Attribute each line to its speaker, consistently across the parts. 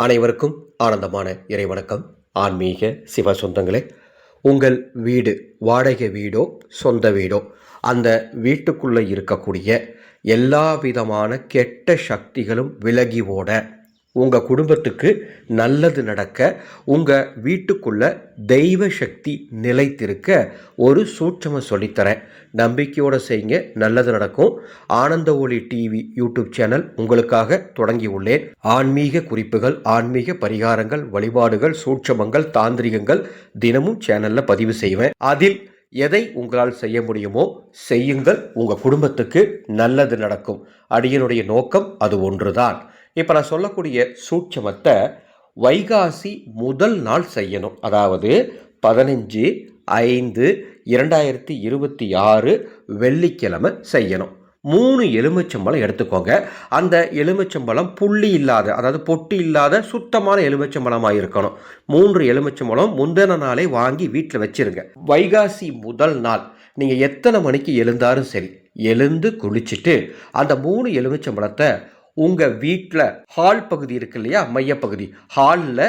Speaker 1: அனைவருக்கும் ஆனந்தமான இறைவணக்கம். ஆன்மீக சிவ சொந்தங்களே, உங்கள் வீடு வாடகை வீடோ சொந்த வீடோ, அந்த வீட்டுக்குள்ளே இருக்கக்கூடிய எல்லா விதமான கெட்ட சக்திகளும் விலகி ஓட, உங்கள் குடும்பத்துக்கு நல்லது நடக்க, உங்கள் வீட்டுக்குள்ள தெய்வ சக்தி நிலைத்திருக்க ஒரு சூட்சமம் சொல்லித்தரேன். நம்பிக்கையோடு செய்யுங்க, நல்லது நடக்கும். ஆனந்த ஒளி டிவி யூடியூப் சேனல் உங்களுக்காக தொடங்கி உள்ளேன். ஆன்மீக குறிப்புகள், ஆன்மீக பரிகாரங்கள், வழிபாடுகள், சூட்சமங்கள், தாந்திரிகங்கள் தினமும் சேனலில் பதிவு செய்வேன். அதில் எதை உங்களால் செய்ய முடியுமோ செய்யுங்கள், உங்கள் குடும்பத்துக்கு நல்லது நடக்கும். அடியனுடைய நோக்கம் அது ஒன்றுதான். இப்போ நான் சொல்லக்கூடிய சூட்சமத்தை வைகாசி முதல் நாள் செய்யணும். அதாவது 15/5/2026 வெள்ளிக்கிழமை செய்யணும். 3 எலுமிச்சம்பழம் எடுத்துக்கோங்க. அந்த எலுமிச்சம்பழம் புள்ளி இல்லாத, அதாவது பொட்டு இல்லாத சுத்தமான எலுமிச்சம்பழமாக இருக்கணும். 3 எலுமிச்சம்பழம் முந்தின நாளே வாங்கி வீட்டில் வச்சிருங்க. வைகாசி முதல் நாள் நீங்கள் எத்தனை மணிக்கு எழுந்தாலும் சரி, எழுந்து குளிச்சுட்டு அந்த 3 எலுமிச்சம்பழத்தை உங்கள் வீட்டில் ஹால் பகுதி இருக்கு இல்லையா, மையப்பகுதி, ஹாலில்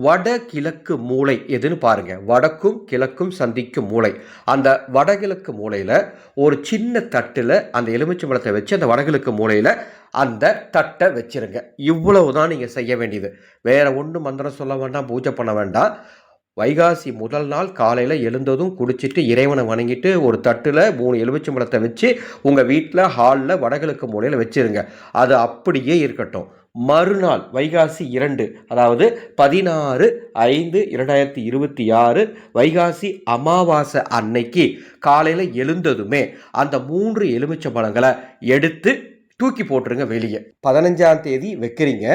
Speaker 1: வடகிழக்கு மூலை எதுன்னு பாருங்கள். வடக்கும் கிழக்கும் சந்திக்கும் மூலை. அந்த வடகிழக்கு மூலையில் ஒரு சின்ன தட்டில் அந்த எலுமிச்சம்பழத்தை வச்சு அந்த வடகிழக்கு மூலையில் அந்த தட்டை வச்சிருங்க. இவ்வளவு தான் நீங்கள் செய்ய வேண்டியது. வேறு ஒன்றும் மந்திரம் சொல்ல வேண்டாம், பூஜை பண்ண வேண்டாம். வைகாசி முதல் நாள் காலையில் எழுந்ததும் குடிச்சிட்டு இறைவனை வணங்கிட்டு ஒரு தட்டில் 3 எலுமிச்சம்பழத்தை வச்சு உங்கள் வீட்டில் ஹாலில் வடகிழக்கு மூலையில் வச்சுருங்க. அது அப்படியே இருக்கட்டும். மறுநாள் வைகாசி 2, அதாவது 16/5/2026 வைகாசி அமாவாசை அன்னைக்கு காலையில் எழுந்ததுமே அந்த 3 எலுமிச்சம்பழங்களை எடுத்து தூக்கி போட்டுருங்க வெளியே. 15ஆம் தேதி வைக்கிறீங்க,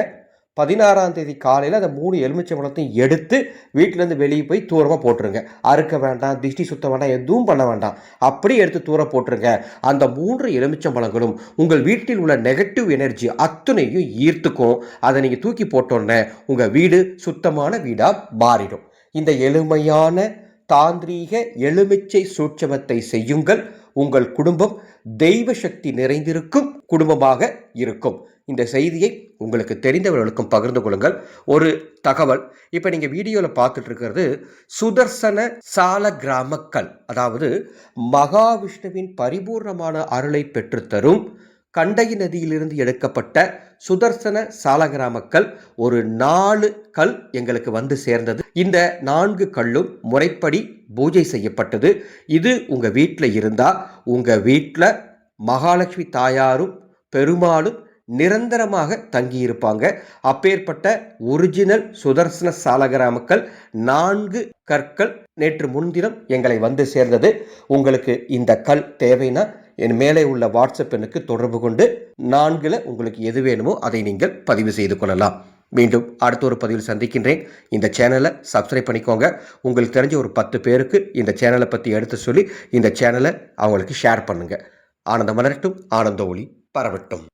Speaker 1: 16ஆம் தேதி காலையில் அந்த 3 எலுமிச்சம்பழத்தையும் எடுத்து வீட்டிலேருந்து வெளியே போய் தூரமாக போட்டுருங்க. அறுக்க வேண்டாம், திஷ்டி சுத்த வேண்டாம், எதுவும் பண்ண வேண்டாம். அப்படியே எடுத்து தூர போட்டுருங்க. அந்த 3 எலுமிச்சம்பழங்களும் உங்கள் வீட்டில் உள்ள நெகட்டிவ் எனர்ஜி அத்தனையும் ஈர்த்துக்கும். அதை நீங்கள் தூக்கி போட்டோன்னே உங்கள் வீடு சுத்தமான வீடாக மாறிடும். இந்த எளிமையான தாந்திரீக எலுமிச்சை சூட்சமத்தை செய்யுங்கள். உங்கள் குடும்பம் தெய்வ சக்தி நிறைந்திருக்கும் குடும்பமாக இருக்கும். இந்த செய்தியை உங்களுக்கு தெரிந்தவர்களுக்கும் பகிர்ந்து கொள்ளுங்கள். ஒரு தகவல், இப்போ நீங்கள் வீடியோவில் பார்த்துட்டு இருக்கிறது சுதர்சன சாலக்கிராமக்கல், அதாவது மகாவிஷ்ணுவின் பரிபூர்ணமான அருளை பெற்றுத்தரும் கண்டகி நதியிலிருந்து எடுக்கப்பட்ட சுதர்சன சாலக்கிராமக்கல். ஒரு 4 கல் எங்களுக்கு வந்து சேர்ந்தது. இந்த 4 கல்லும் முறைப்படி பூஜை செய்யப்பட்டது. இது உங்கள் வீட்டில் இருந்தால் உங்கள் வீட்டில் மகாலட்சுமி தாயாரும் பெருமாளும் நிரந்தரமாக தங்கியிருப்பாங்க. அப்பேற்பட்ட ஒரிஜினல் சுதர்சன சாலக்கிராமக்கல் 4 கற்கள் நேற்று முன்தினம் எங்களை வந்து சேர்ந்தது. உங்களுக்கு இந்த கல் தேவைன்னா என் மேலே உள்ள வாட்ஸ்அப் எண்ணுக்கு தொடர்பு கொண்டு 4ல் உங்களுக்கு எது வேணுமோ அதை நீங்கள் பதிவு செய்து கொள்ளலாம். மீண்டும் அடுத்த ஒரு பதிவில் சந்திக்கின்றேன். இந்த சேனலை சப்ஸ்கிரைப் பண்ணிக்கோங்க. உங்களுக்கு தெரிஞ்ச ஒரு 10 பேருக்கு இந்த சேனலை பற்றி எடுத்து சொல்லி இந்த சேனலை அவங்களுக்கு ஷேர் பண்ணுங்கள். ஆனந்தம் மலரட்டும், ஆனந்த ஒளி பரவட்டும்.